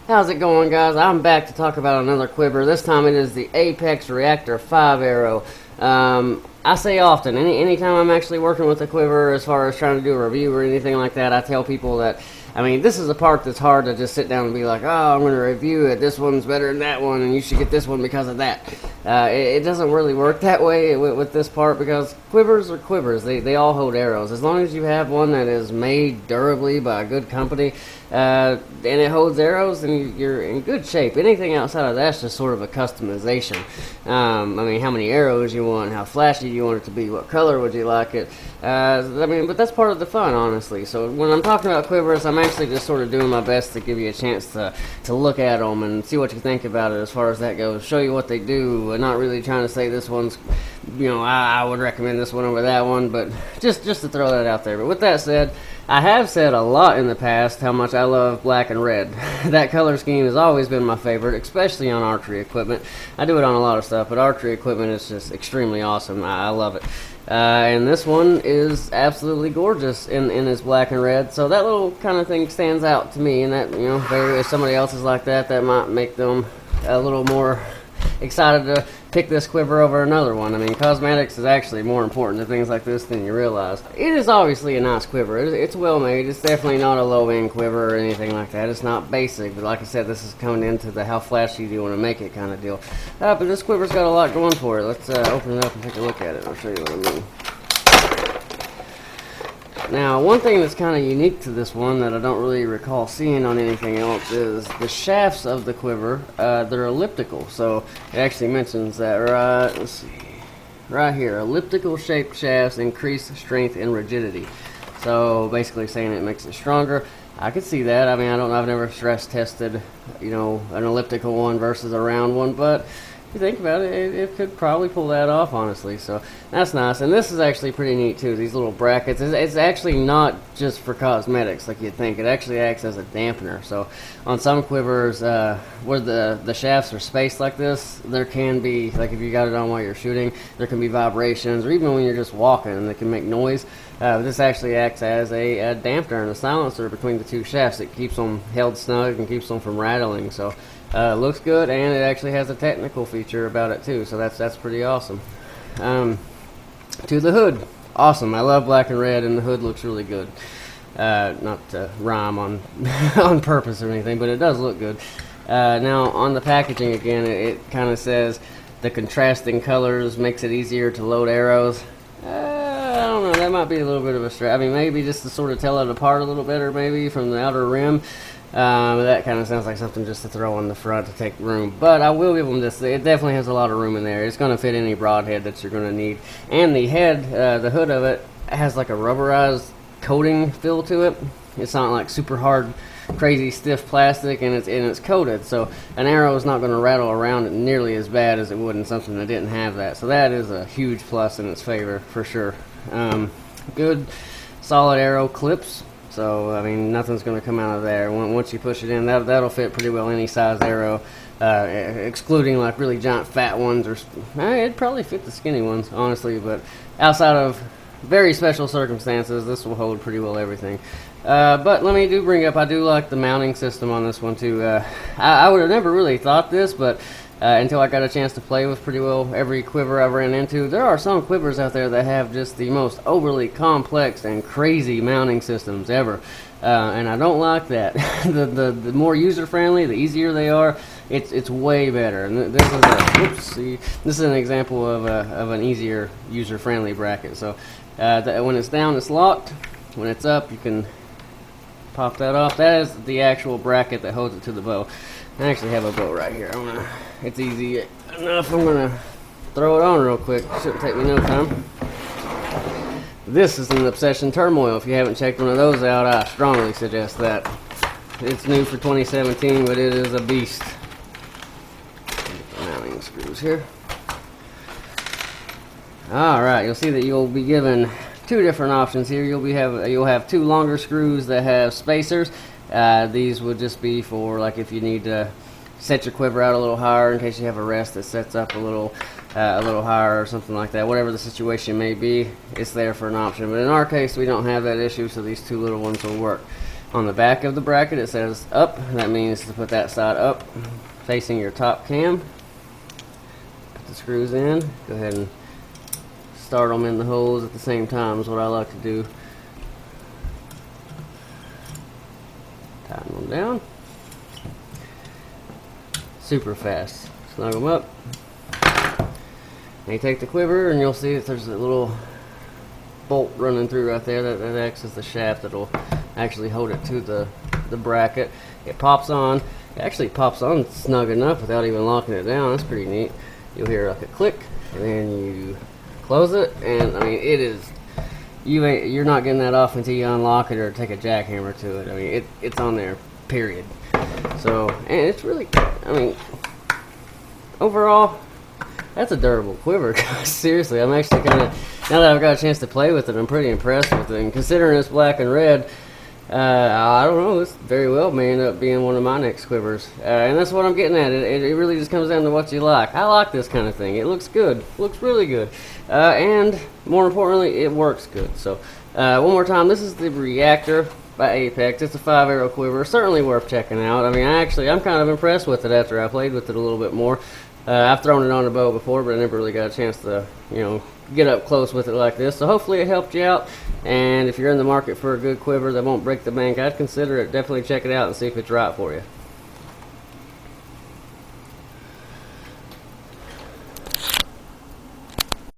How's it going, guys? I'm back to talk about another quiver. This time it is the Apex Reactor 5 arrow. I say often, anytime I'm actually working with a quiver, as far as trying to do a review or anything like that, I tell people that, I mean, this is a part that's hard to just sit down and be like, oh, I'm going to review it. This one's better than that one, and you should get this one because of that. It doesn't really work that way with this part, because quivers are quivers. They all hold arrows. As long as you have one that is made durably by a good company, and it holds arrows, then you're in good shape. Anything outside of that's just sort of a customization. I mean, how many arrows you want, how flashy you want it to be, what color would you like it. I mean, but that's part of the fun, honestly. So when I'm talking about quivers, I'm actually just sort of doing my best to give you a chance to look at them and see what you think about it as far as that goes. Show you what they do, and not really trying to say this one's, you know, I would recommend this one over that one, but just to throw that out there. But with that said, I have said a lot in the past how much I love black and red. That color scheme has always been my favorite, especially on archery equipment. I do it on a lot of stuff, but archery equipment is just extremely awesome. I love it. And this one is absolutely gorgeous in its black and red. So that little kind of thing stands out to me, and that, you know, if somebody else is like that, that might make them a little more excited to pick this quiver over another one. I mean, cosmetics is actually more important to things like this than you realize. It is obviously a nice quiver. It's well made. It's definitely not a low-end quiver or anything like that. It's not basic, but like I said, this is coming into the how flashy do you want to make it kind of deal. But this quiver's got a lot going for it. Let's open it up and take a look at it. I'll show you what I mean. Now, one thing that's kind of unique to this one that I don't really recall seeing on anything else is the shafts of the quiver. They're elliptical, so it actually mentions that let's see, right here. Elliptical shaped shafts increase strength and rigidity. So basically saying it makes it stronger. I could see that. I mean, I don't know. I've never stress tested, you know, an elliptical one versus a round one, but you think about it, it could probably pull that off, honestly. So that's nice. And this is actually pretty neat too, these little brackets. It's actually not just for cosmetics like you'd think. It actually acts as a dampener. So on some quivers where the shafts are spaced like this, there can be, like if you got it on while you're shooting, there can be vibrations, or even when you're just walking and they can make noise. This actually acts as a dampener and a silencer between the two shafts. It keeps them held snug and keeps them from rattling. So looks good, and it actually has a technical feature about it too, so that's pretty awesome. To the hood, awesome. I love black and red, and the hood looks really good. Not to rhyme on on purpose or anything, but it does look good. Now on the packaging again, it kind of says the contrasting colors makes it easier to load arrows. I don't know, that might be a little bit of a stretch. I mean, maybe just to sort of tell it apart a little better, maybe from the outer rim. That kind of sounds like something just to throw on the front to take room. But I will give them this. It definitely has a lot of room in there. It's going to fit any broadhead that you're going to need. And the head, the hood of it, has like a rubberized coating feel to it. It's not like super hard, crazy stiff plastic, and it's coated. So an arrow is not going to rattle around it nearly as bad as it would in something that didn't have that. So that is a huge plus in its favor for sure. Good, solid arrow clips. So, I mean, nothing's going to come out of there. Once you push it in, that'll fit pretty well any size arrow, excluding like really giant fat ones, or it'd probably fit the skinny ones, honestly. But outside of very special circumstances, this will hold pretty well everything. But let me bring up, I do like the mounting system on this one too. I would have never really thought this, but until I got a chance to play with pretty well every quiver I've ran into. There are some quivers out there that have just the most overly complex and crazy mounting systems ever, and I don't like that. the more user-friendly, the easier they are, it's way better. And this is an example of an easier user-friendly bracket. So when it's down, it's locked. When it's up, you can pop that off. That is the actual bracket that holds it to the bow. I actually have a bow right here. It's easy enough. I'm gonna throw it on real quick. Shouldn't take me no time. This is an Obsession Turmoil. If you haven't checked one of those out, I strongly suggest that. It's new for 2017, but it is a beast. Mounting screws here. All right, you'll see that you'll be given two different options here. You'll have two longer screws that have spacers. These would just be for like if you need to set your quiver out a little higher in case you have a rest that sets up a little higher or something like that. Whatever the situation may be, it's there for an option. But in our case, we don't have that issue, so these two little ones will work. On the back of the bracket it says up. That means to put that side up, facing your top cam. Put the screws in. Go ahead and start them in the holes at the same time is what I like to do. Tighten them down. Super fast. Snug them up. And you take the quiver and you'll see that there's a little bolt running through right there. That acts as the shaft that'll actually hold it to the bracket. It pops on. It actually pops on snug enough without even locking it down. That's pretty neat. You'll hear like a click, and then you close it, and I mean it is. You're not getting that off until you unlock it or take a jackhammer to it. I mean it's on there. Period. So, and it's really, I mean, overall, that's a durable quiver. Seriously, I'm actually kind of, now that I've got a chance to play with it, I'm pretty impressed with it. And considering it's black and red, I don't know, this very well may end up being one of my next quivers. And that's what I'm getting at. It really just comes down to what you like. I like this kind of thing. It looks good. Looks really good. And more importantly, it works good. So, one more time, this is the Reactor by Apex. It's a 5-arrow quiver. Certainly worth checking out. I mean, I'm kind of impressed with it after I played with it a little bit more. I've thrown it on a bow before, but I never really got a chance to, get up close with it like this. So hopefully it helped you out. And if you're in the market for a good quiver that won't break the bank, I'd consider it. Definitely check it out and see if it's right for you.